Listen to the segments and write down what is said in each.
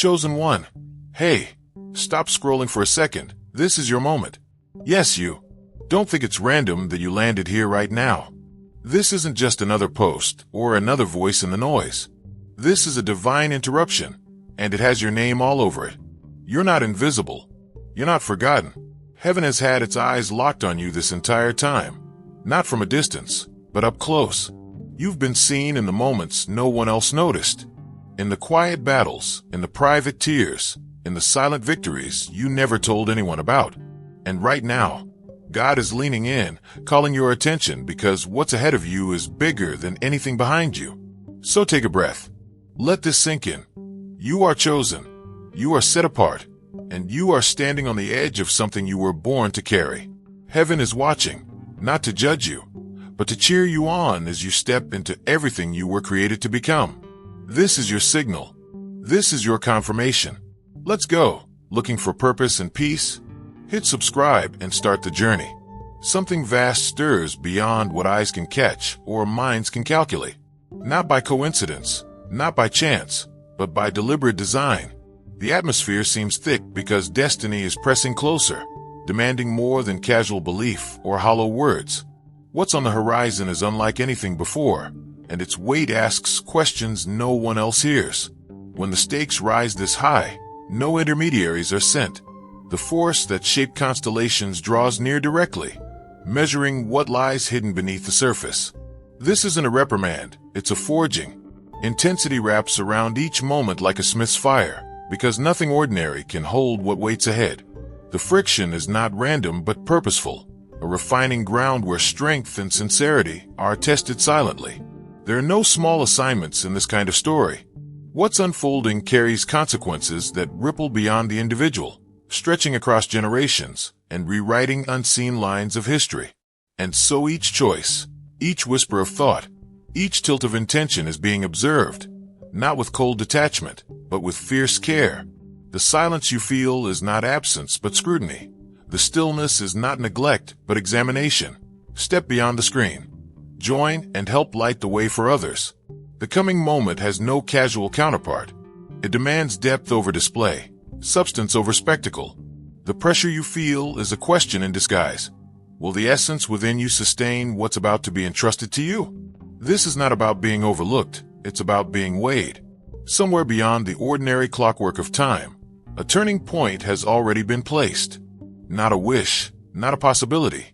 Chosen one. Hey, stop scrolling for a second. This is your moment. Yes, you. Don't think it's random that you landed here right now. This isn't just another post or another voice in the noise. This is a divine interruption, and it has your name all over it. You're not invisible. You're not forgotten. Heaven has had its eyes locked on you this entire time. Not from a distance, but up close. You've been seen in the moments no one else noticed. In the quiet battles, in the private tears, in the silent victories you never told anyone about. And right now, God is leaning in, calling your attention because what's ahead of you is bigger than anything behind you. So take a breath. Let this sink in. You are chosen. You are set apart. And you are standing on the edge of something you were born to carry. Heaven is watching, not to judge you, but to cheer you on as you step into everything you were created to become. This is your signal. This is your confirmation. Let's go. Looking for purpose and peace? Hit subscribe and start the journey. Something vast stirs beyond what eyes can catch or minds can calculate. Not by coincidence, not by chance, but by deliberate design. The atmosphere seems thick because destiny is pressing closer, demanding more than casual belief or hollow words. What's on the horizon is unlike anything before, and its weight asks questions no one else hears. When the stakes rise this high, no intermediaries are sent. The force that shaped constellations draws near directly, measuring what lies hidden beneath the surface. This isn't a reprimand, it's a forging. Intensity wraps around each moment like a smith's fire, because nothing ordinary can hold what waits ahead. The friction is not random but purposeful, a refining ground where strength and sincerity are tested silently. There are no small assignments in this kind of story. What's unfolding carries consequences that ripple beyond the individual, stretching across generations and rewriting unseen lines of history. And so each choice, each whisper of thought, each tilt of intention is being observed, not with cold detachment, but with fierce care. The silence you feel is not absence, but scrutiny. The stillness is not neglect, but examination. Step beyond the screen. Join and help light the way for others. The coming moment has no casual counterpart. It demands depth over display, substance over spectacle. The pressure you feel is a question in disguise. Will the essence within you sustain what's about to be entrusted to you? This is not about being overlooked. It's about being weighed. Somewhere beyond the ordinary clockwork of time, a turning point has already been placed. Not a wish, not a possibility,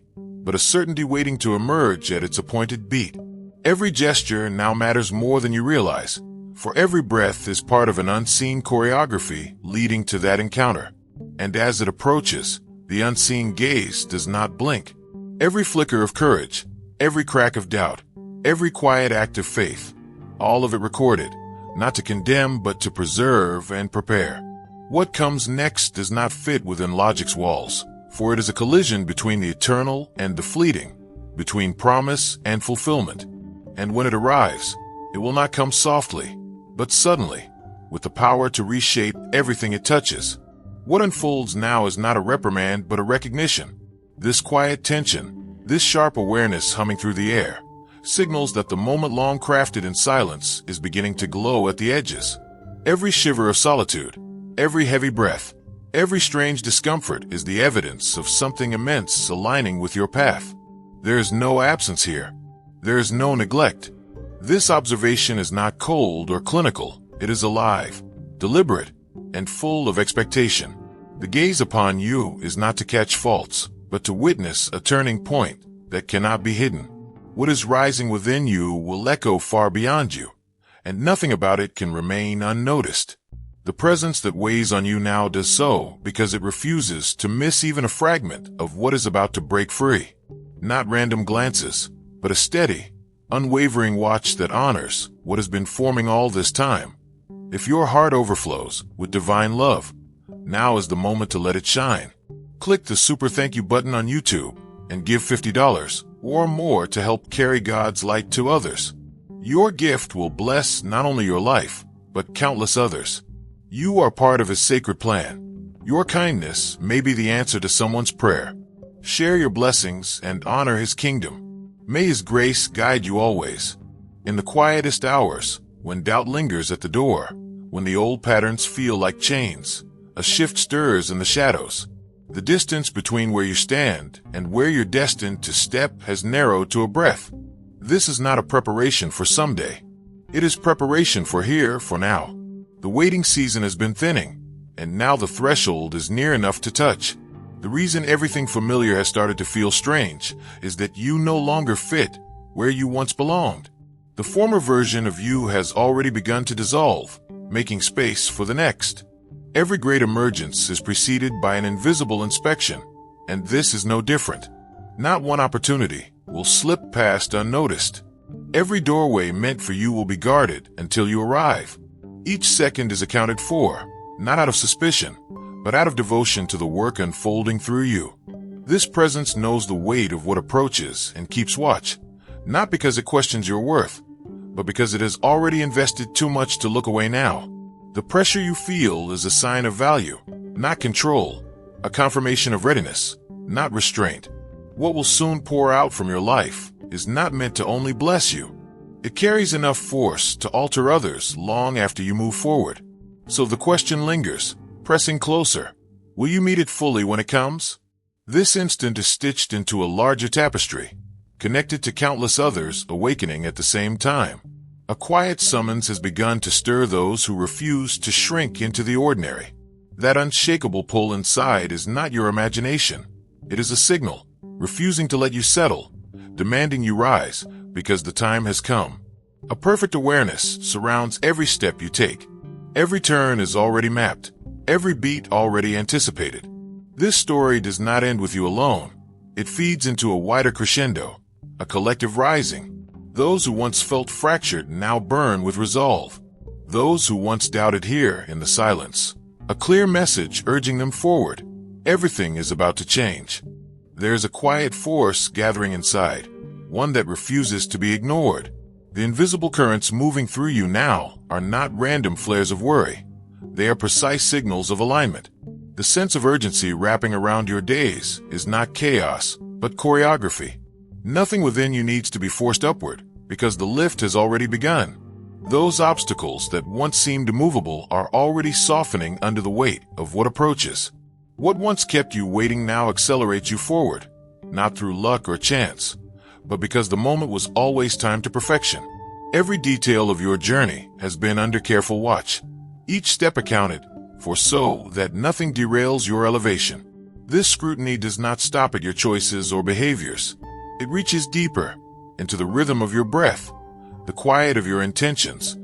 but a certainty waiting to emerge at its appointed beat. Every gesture now matters more than you realize, for every breath is part of an unseen choreography leading to that encounter. And as it approaches, the unseen gaze does not blink. Every flicker of courage, every crack of doubt, every quiet act of faith, all of it recorded, not to condemn but to preserve and prepare. What comes next does not fit within logic's walls, for it is a collision between the eternal and the fleeting, between promise and fulfillment. And when it arrives, it will not come softly, but suddenly, with the power to reshape everything it touches. What unfolds now is not a reprimand but a recognition. This quiet tension, this sharp awareness humming through the air, signals that the moment long crafted in silence is beginning to glow at the edges. Every shiver of solitude, every heavy breath, every strange discomfort is the evidence of something immense aligning with your path. There is no absence here. There is no neglect. This observation is not cold or clinical. It is alive, deliberate, and full of expectation. The gaze upon you is not to catch faults, but to witness a turning point that cannot be hidden. What is rising within you will echo far beyond you, and nothing about it can remain unnoticed. The presence that weighs on you now does so because it refuses to miss even a fragment of what is about to break free. Not random glances, but a steady, unwavering watch that honors what has been forming all this time. If your heart overflows with divine love, now is the moment to let it shine. Click the super thank you button on YouTube and give $50 or more to help carry God's light to others. Your gift will bless not only your life, but countless others. You are part of His sacred plan. Your kindness may be the answer to someone's prayer. Share your blessings and honor His kingdom. May His grace guide you always. In the quietest hours, when doubt lingers at the door, when the old patterns feel like chains. A shift stirs in the shadows. The distance between where you stand and where you're destined to step has narrowed to a breath. This is not a preparation for someday. It is preparation for here, for now. The waiting season has been thinning, and now the threshold is near enough to touch. The reason everything familiar has started to feel strange is that you no longer fit where you once belonged. The former version of you has already begun to dissolve, making space for the next. Every great emergence is preceded by an invisible inspection, and this is no different. Not one opportunity will slip past unnoticed. Every doorway meant for you will be guarded until you arrive. Each second is accounted for, not out of suspicion, but out of devotion to the work unfolding through you. This presence knows the weight of what approaches and keeps watch, not because it questions your worth, but because it has already invested too much to look away now. The pressure you feel is a sign of value, not control, a confirmation of readiness, not restraint. What will soon pour out from your life is not meant to only bless you. It carries enough force to alter others long after you move forward. So the question lingers, pressing closer. Will you meet it fully when it comes? This instant is stitched into a larger tapestry, connected to countless others awakening at the same time. A quiet summons has begun to stir those who refuse to shrink into the ordinary. That unshakable pull inside is not your imagination. It is a signal, refusing to let you settle, demanding you rise because the time has come. A perfect awareness surrounds every step you take. Every turn is already mapped, every beat already anticipated. This story does not end with you alone. It feeds into a wider crescendo, a collective rising. Those who once felt fractured now burn with resolve. Those who once doubted hear in the silence a clear message urging them forward. Everything is about to change. There is a quiet force gathering inside, one that refuses to be ignored. The invisible currents moving through you now are not random flares of worry. They are precise signals of alignment. The sense of urgency wrapping around your days is not chaos, but choreography. Nothing within you needs to be forced upward, because the lift has already begun. Those obstacles that once seemed immovable are already softening under the weight of what approaches. What once kept you waiting now accelerates you forward, not through luck or chance, but because the moment was always timed to perfection. Every detail of your journey has been under careful watch, each step accounted for so that nothing derails your elevation. This scrutiny does not stop at your choices or behaviors. It reaches deeper into the rhythm of your breath, the quiet of your intentions,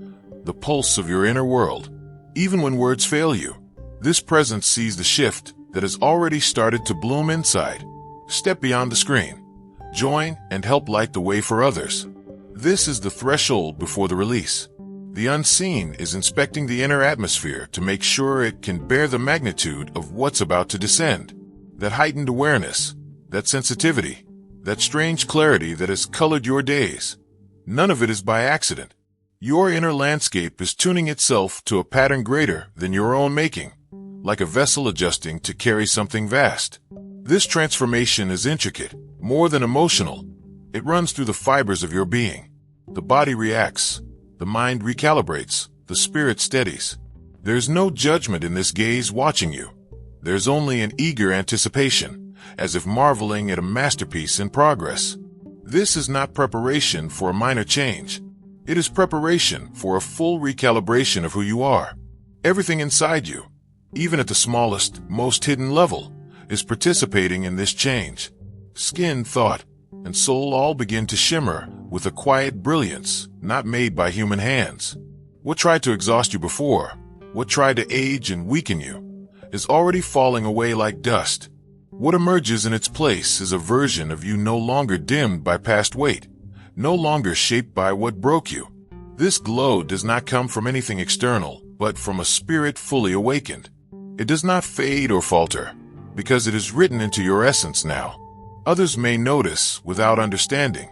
the pulse of your inner world. Even when words fail you, this presence sees the shift that has already started to bloom inside. Step beyond the screen. Join and help light the way for others. This is the threshold before the release. The unseen is inspecting the inner atmosphere to make sure it can bear the magnitude of what's about to descend. That heightened awareness, that sensitivity, that strange clarity that has colored your days. None of it is by accident. Your inner landscape is tuning itself to a pattern greater than your own making, like a vessel adjusting to carry something vast. This transformation is intricate, more than emotional. It runs through the fibers of your being. The body reacts, the mind recalibrates, the spirit steadies. There's no judgment in this gaze watching you. There's only an eager anticipation, as if marveling at a masterpiece in progress. This is not preparation for a minor change. It is preparation for a full recalibration of who you are. Everything inside you, even at the smallest, most hidden level, is participating in this change. Skin, thought, and soul all begin to shimmer with a quiet brilliance not made by human hands. What tried to exhaust you before, what tried to age and weaken you, is already falling away like dust. What emerges in its place is a version of you no longer dimmed by past weight, no longer shaped by what broke you. This glow does not come from anything external, but from a spirit fully awakened. It does not fade or falter, because it is written into your essence now. Others may notice without understanding.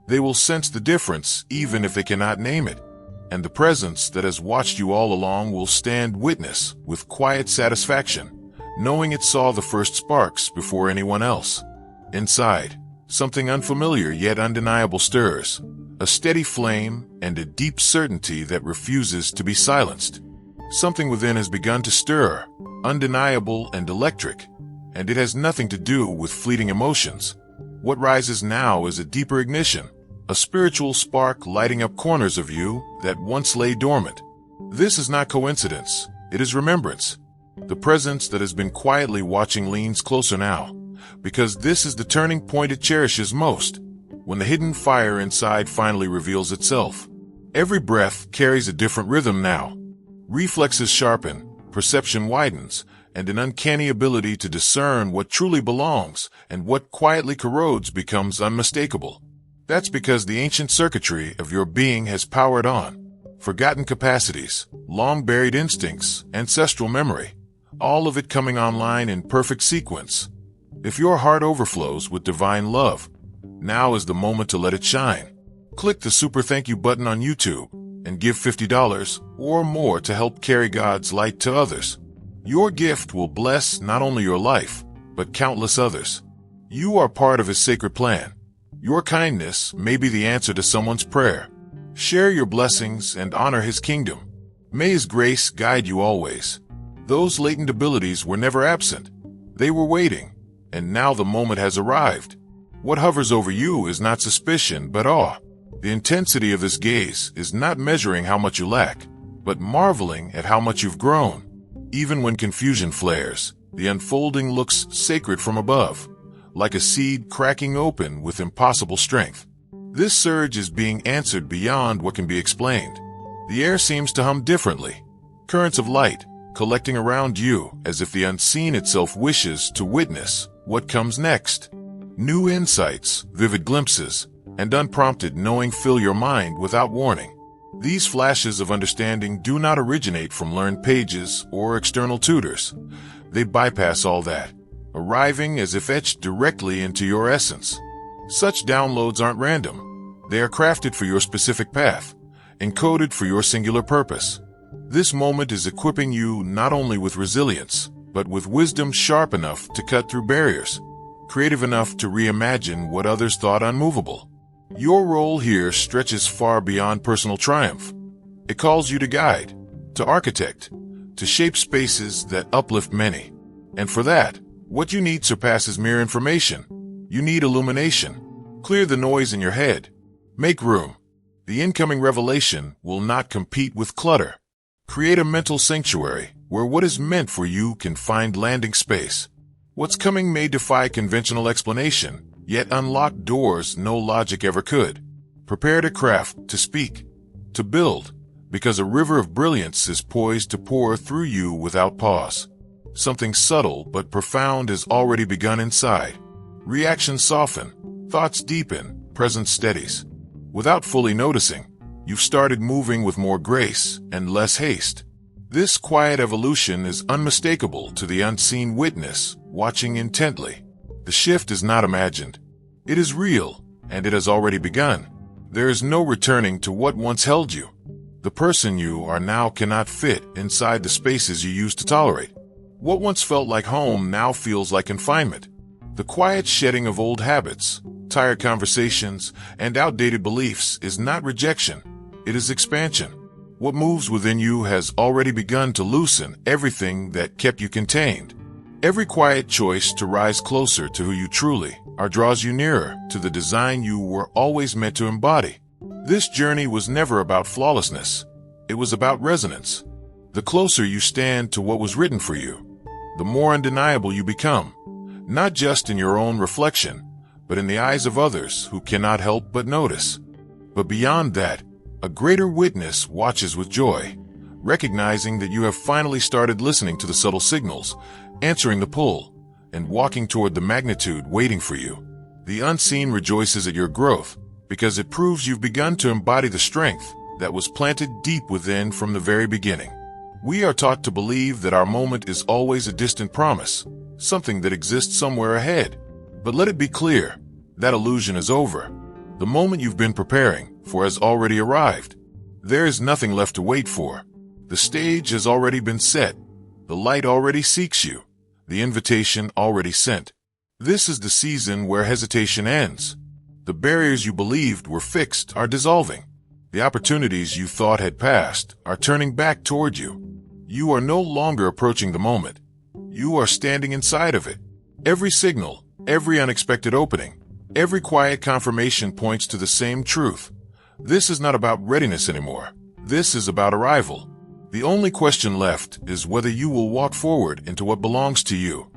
They will sense the difference even if they cannot name it. And the presence that has watched you all along will stand witness with quiet satisfaction, knowing it saw the first sparks before anyone else. Inside, something unfamiliar yet undeniable stirs, a steady flame and a deep certainty that refuses to be silenced. Something within has begun to stir, undeniable and electric, and it has nothing to do with fleeting emotions. What rises now is a deeper ignition, a spiritual spark lighting up corners of you that once lay dormant. This is not coincidence, it is remembrance. The presence that has been quietly watching leans closer now, because this is the turning point it cherishes most, when the hidden fire inside finally reveals itself. Every breath carries a different rhythm now. Reflexes sharpen, perception widens, and an uncanny ability to discern what truly belongs and what quietly corrodes becomes unmistakable. That's because the ancient circuitry of your being has powered on. Forgotten capacities, long-buried instincts, ancestral memory, all of it coming online in perfect sequence. If your heart overflows with divine love, now is the moment to let it shine. Click the super thank you button on YouTube and give $50 or more to help carry God's light to others. Your gift will bless not only your life, but countless others. You are part of His sacred plan. Your kindness may be the answer to someone's prayer. Share your blessings and honor His kingdom. May His grace guide you always. Those latent abilities were never absent. They were waiting, and now the moment has arrived. What hovers over you is not suspicion, but awe. The intensity of this gaze is not measuring how much you lack, but marveling at how much you've grown. Even when confusion flares, the unfolding looks sacred from above, like a seed cracking open with impossible strength. This surge is being answered beyond what can be explained. The air seems to hum differently. Currents of light collecting around you as if the unseen itself wishes to witness what comes next. New insights, vivid glimpses, and unprompted knowing fill your mind without warning. These flashes of understanding do not originate from learned pages or external tutors. They bypass all that, arriving as if etched directly into your essence. Such downloads aren't random. They are crafted for your specific path, encoded for your singular purpose. This moment is equipping you not only with resilience, but with wisdom sharp enough to cut through barriers, creative enough to reimagine what others thought unmovable. Your role here stretches far beyond personal triumph. It calls you to guide, to architect, to shape spaces that uplift many. And for that, what you need surpasses mere information. You need illumination. Clear the noise in your head. Make room. The incoming revelation will not compete with clutter. Create a mental sanctuary where what is meant for you can find landing space. What's coming may defy conventional explanation, yet unlock doors no logic ever could. Prepare to craft, to speak, to build, because a river of brilliance is poised to pour through you without pause. Something subtle but profound has already begun inside. Reactions soften, thoughts deepen, presence steadies. Without fully noticing, you've started moving with more grace and less haste. This quiet evolution is unmistakable to the unseen witness watching intently. The shift is not imagined. It is real, and it has already begun. There is no returning to what once held you. The person you are now cannot fit inside the spaces you used to tolerate. What once felt like home now feels like confinement. The quiet shedding of old habits, tired conversations, and outdated beliefs is not rejection. It is expansion. What moves within you has already begun to loosen everything that kept you contained. Every quiet choice to rise closer to who you truly are draws you nearer to the design you were always meant to embody. This journey was never about flawlessness. It was about resonance. The closer you stand to what was written for you, the more undeniable you become, not just in your own reflection, but in the eyes of others who cannot help but notice. But beyond that, a greater witness watches with joy, recognizing that you have finally started listening to the subtle signals, answering the pull, and walking toward the magnitude waiting for you. The unseen rejoices at your growth, because it proves you've begun to embody the strength that was planted deep within from the very beginning. We are taught to believe that our moment is always a distant promise, something that exists somewhere ahead. But let it be clear, that illusion is over. The moment you've been preparing for has already arrived. There is nothing left to wait for. The stage has already been set. The light already seeks you. The invitation already sent. This is the season where hesitation ends. The barriers you believed were fixed are dissolving. The opportunities you thought had passed are turning back toward you. You are no longer approaching the moment. You are standing inside of it. Every signal, every unexpected opening, every quiet confirmation points to the same truth. This is not about readiness anymore. This is about arrival. The only question left is whether you will walk forward into what belongs to you,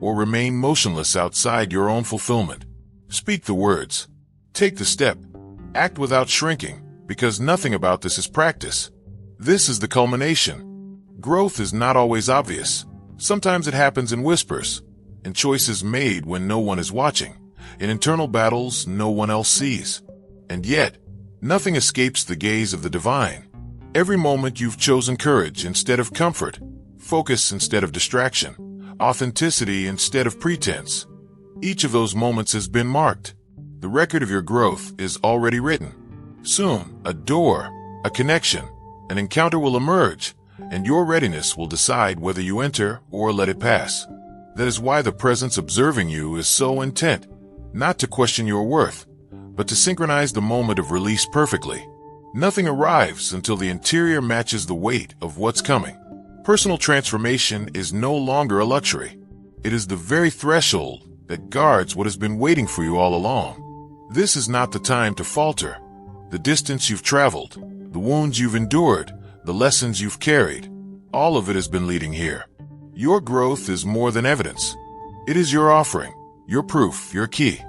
or remain motionless outside your own fulfillment. Speak the words. Take the step. Act without shrinking, because nothing about this is practice. This is the culmination. Growth is not always obvious. Sometimes it happens in whispers, in choices made when no one is watching, in internal battles no one else sees. And yet, nothing escapes the gaze of the divine. Every moment you've chosen courage instead of comfort, focus instead of distraction, authenticity instead of pretense. Each of those moments has been marked. The record of your growth is already written. Soon, a door, a connection, an encounter will emerge, and your readiness will decide whether you enter or let it pass. That is why the presence observing you is so intent, not to question your worth, but to synchronize the moment of release perfectly. Nothing arrives until the interior matches the weight of what's coming. Personal transformation is no longer a luxury. It is the very threshold that guards what has been waiting for you all along. This is not the time to falter. The distance you've traveled, the wounds you've endured, the lessons you've carried, all of it has been leading here. Your growth is more than evidence. It is your offering, your proof, your key.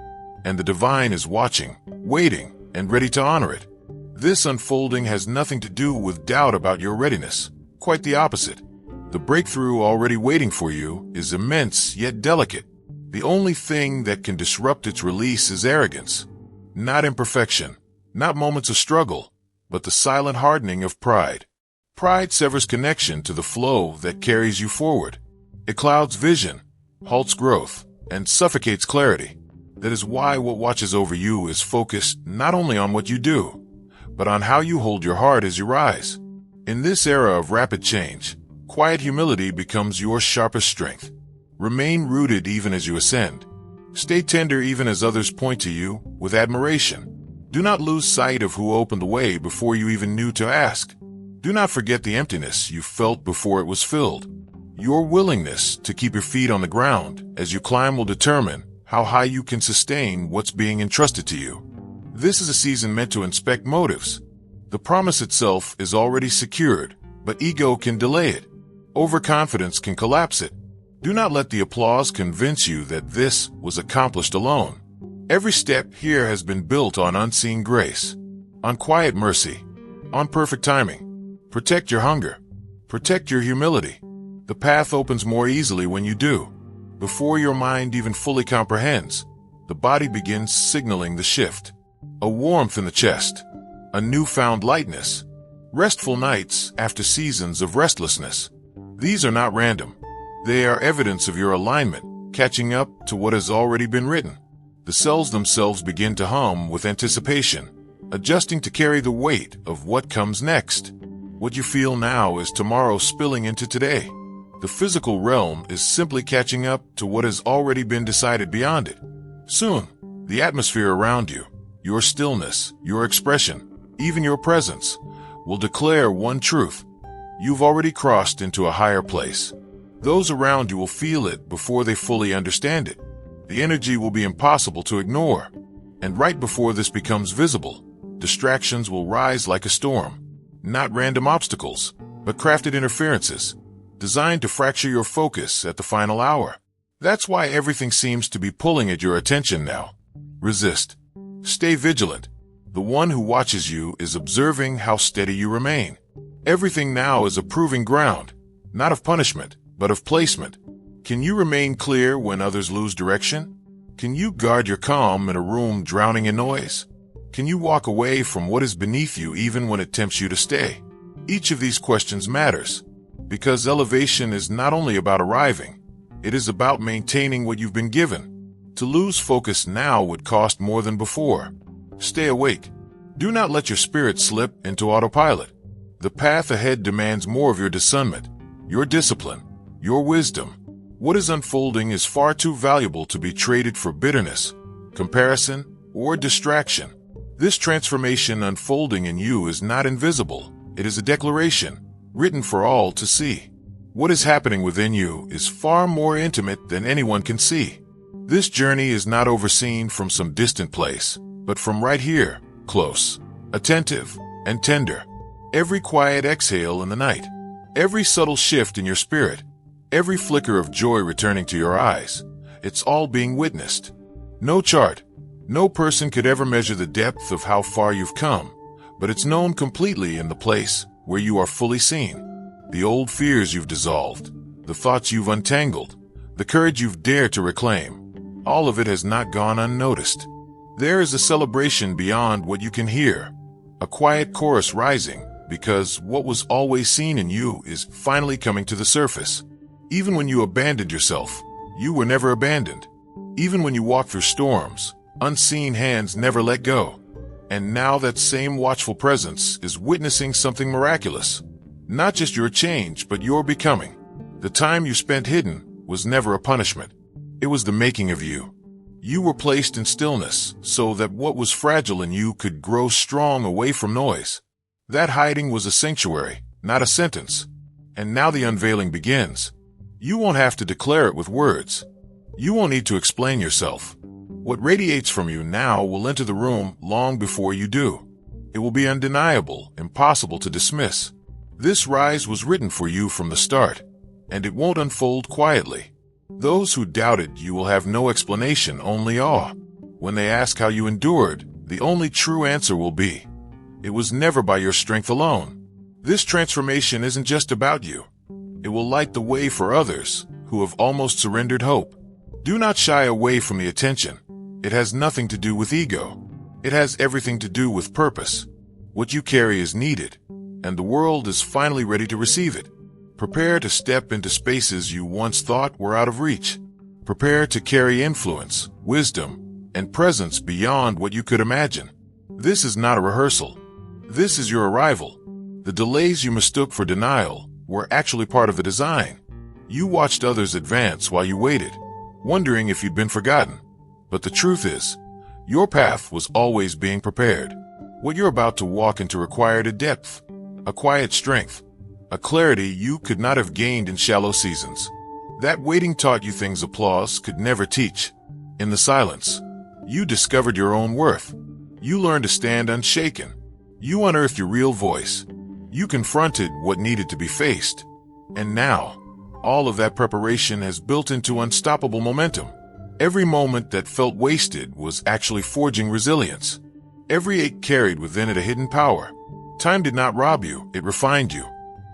And the divine is watching, waiting, and ready to honor it. This unfolding has nothing to do with doubt about your readiness. Quite the opposite. The breakthrough already waiting for you is immense yet delicate. The only thing that can disrupt its release is arrogance. Not imperfection, not moments of struggle, but the silent hardening of pride. Pride severs connection to the flow that carries you forward. It clouds vision, halts growth, and suffocates clarity. That is why what watches over you is focused not only on what you do, but on how you hold your heart as you rise. In this era of rapid change, quiet humility becomes your sharpest strength. Remain rooted even as you ascend. Stay tender even as others point to you with admiration. Do not lose sight of who opened the way before you even knew to ask. Do not forget the emptiness you felt before it was filled. Your willingness to keep your feet on the ground as you climb will determine how high you can sustain what's being entrusted to you. This is a season meant to inspect motives. The promise itself is already secured, but ego can delay it. Overconfidence can collapse it. Do not let the applause convince you that this was accomplished alone. Every step here has been built on unseen grace, on quiet mercy, on perfect timing. Protect your hunger. Protect your humility. The path opens more easily when you do. Before your mind even fully comprehends, the body begins signaling the shift. A warmth in the chest, a newfound lightness, restful nights after seasons of restlessness. These are not random. They are evidence of your alignment, catching up to what has already been written. The cells themselves begin to hum with anticipation, adjusting to carry the weight of what comes next. What you feel now is tomorrow spilling into today. The physical realm is simply catching up to what has already been decided beyond it. Soon, the atmosphere around you, your stillness, your expression, even your presence, will declare one truth. You've already crossed into a higher place. Those around you will feel it before they fully understand it. The energy will be impossible to ignore. And right before this becomes visible, distractions will rise like a storm. Not random obstacles, but crafted interferences, designed to fracture your focus at the final hour. That's why everything seems to be pulling at your attention now. Resist. Stay vigilant. The one who watches you is observing how steady you remain. Everything now is a proving ground, not of punishment, but of placement. Can you remain clear when others lose direction? Can you guard your calm in a room drowning in noise? Can you walk away from what is beneath you even when it tempts you to stay? Each of these questions matters, because elevation is not only about arriving, it is about maintaining what you've been given. To lose focus now would cost more than before. Stay awake. Do not let your spirit slip into autopilot. The path ahead demands more of your discernment, your discipline, your wisdom. What is unfolding is far too valuable to be traded for bitterness, comparison, or distraction. This transformation unfolding in you is not invisible. It is a declaration, written for all to see. What is happening within you is far more intimate than anyone can see. This journey is not overseen from some distant place, but from right here, close, attentive, and tender. Every quiet exhale in the night, every subtle shift in your spirit, every flicker of joy returning to your eyes, it's all being witnessed. No chart, no person could ever measure the depth of how far you've come, but it's known completely in the place where you are fully seen. The old fears you've dissolved, the thoughts you've untangled, the courage you've dared to reclaim, all of it has not gone unnoticed. There is a celebration beyond what you can hear, a quiet chorus rising, because what was always seen in you is finally coming to the surface. Even when you abandoned yourself, you were never abandoned. Even when you walked through storms, unseen hands never let go. And now that same watchful presence is witnessing something miraculous. Not just your change, but your becoming. The time you spent hidden was never a punishment. It was the making of you. You were placed in stillness so that what was fragile in you could grow strong away from noise. That hiding was a sanctuary, not a sentence. And now the unveiling begins. You won't have to declare it with words. You won't need to explain yourself. What radiates from you now will enter the room long before you do. It will be undeniable, impossible to dismiss. This rise was written for you from the start, and it won't unfold quietly. Those who doubted you will have no explanation, only awe. When they ask how you endured, the only true answer will be, it was never by your strength alone. This transformation isn't just about you. It will light the way for others who have almost surrendered hope. Do not shy away from the attention. It has nothing to do with ego. It has everything to do with purpose. What you carry is needed, and the world is finally ready to receive it. Prepare to step into spaces you once thought were out of reach. Prepare to carry influence, wisdom, and presence beyond what you could imagine. This is not a rehearsal. This is your arrival. The delays you mistook for denial were actually part of the design. You watched others advance while you waited, wondering if you'd been forgotten. But the truth is, your path was always being prepared. What you're about to walk into required a depth, a quiet strength, a clarity you could not have gained in shallow seasons. That waiting taught you things applause could never teach. In the silence, you discovered your own worth. You learned to stand unshaken. You unearthed your real voice. You confronted what needed to be faced. And now, all of that preparation has built into unstoppable momentum. Every moment that felt wasted was actually forging resilience. Every ache carried within it a hidden power. Time did not rob you, it refined you.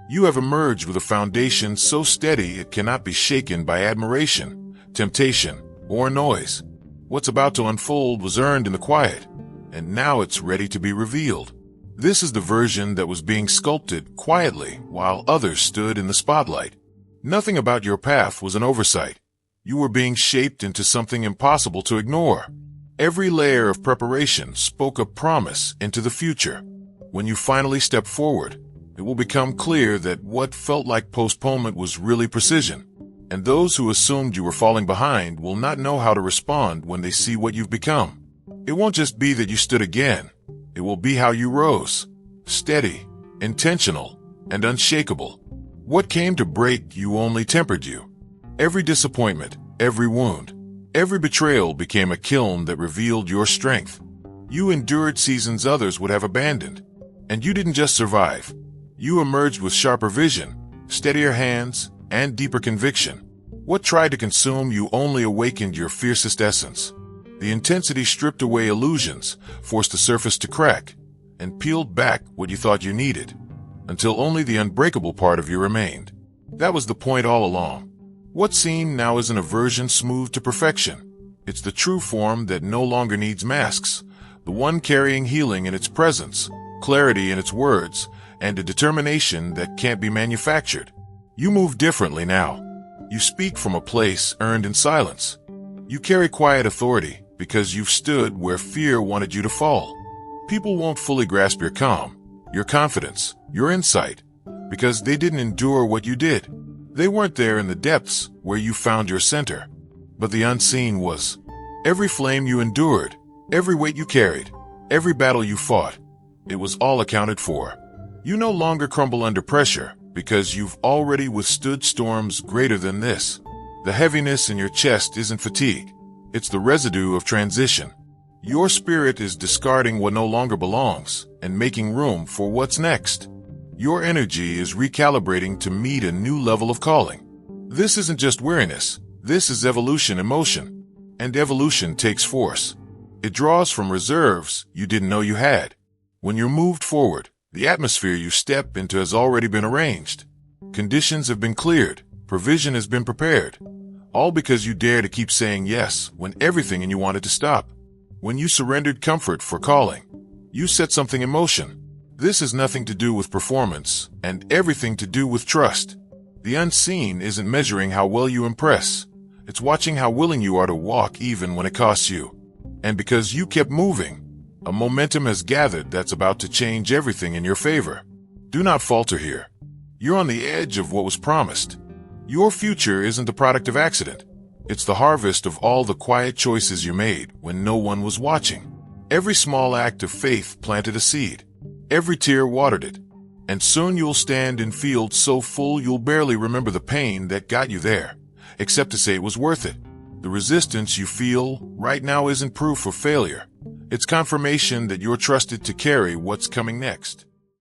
You have emerged with a foundation so steady it cannot be shaken by admiration, temptation, or noise. What's about to unfold was earned in the quiet, and now it's ready to be revealed. This is the version that was being sculpted quietly while others stood in the spotlight. Nothing about your path was an oversight. You were being shaped into something impossible to ignore. Every layer of preparation spoke a promise into the future. When you finally step forward, it will become clear that what felt like postponement was really precision. And those who assumed you were falling behind will not know how to respond when they see what you've become. It won't just be that you stood again. It will be how you rose. Steady, intentional, and unshakable. What came to break you only tempered you. Every disappointment, every wound, every betrayal became a kiln that revealed your strength. You endured seasons others would have abandoned. And you didn't just survive. You emerged with sharper vision, steadier hands, and deeper conviction. What tried to consume you only awakened your fiercest essence. The intensity stripped away illusions, forced the surface to crack, and peeled back what you thought you needed, until only the unbreakable part of you remained. That was the point all along. What's seen now isn't a version smoothed to perfection. It's the true form that no longer needs masks, the one carrying healing in its presence, clarity in its words, and a determination that can't be manufactured. You move differently now. You speak from a place earned in silence. You carry quiet authority because you've stood where fear wanted you to fall. People won't fully grasp your calm, your confidence, your insight, because they didn't endure what you did. They weren't there in the depths where you found your center. But the unseen was. Every flame you endured, every weight you carried, every battle you fought, it was all accounted for. You no longer crumble under pressure because you've already withstood storms greater than this. The heaviness in your chest isn't fatigue. It's the residue of transition. Your spirit is discarding what no longer belongs and making room for what's next. Your energy is recalibrating to meet a new level of calling. This isn't just weariness. This is evolution in motion. And evolution takes force. It draws from reserves you didn't know you had. When you're moved forward, the atmosphere you step into has already been arranged. Conditions have been cleared. Provision has been prepared. All because you dare to keep saying yes when everything in you wanted to stop. When you surrendered comfort for calling, you set something in motion. This has nothing to do with performance and everything to do with trust. The unseen isn't measuring how well you impress. It's watching how willing you are to walk even when it costs you. And because you kept moving, a momentum has gathered that's about to change everything in your favor. Do not falter here. You're on the edge of what was promised. Your future isn't the product of accident. It's the harvest of all the quiet choices you made when no one was watching. Every small act of faith planted a seed. Every tear watered it. And soon you'll stand in fields so full you'll barely remember the pain that got you there, except to say it was worth it. The resistance you feel right now isn't proof of failure. It's confirmation that you're trusted to carry what's coming next.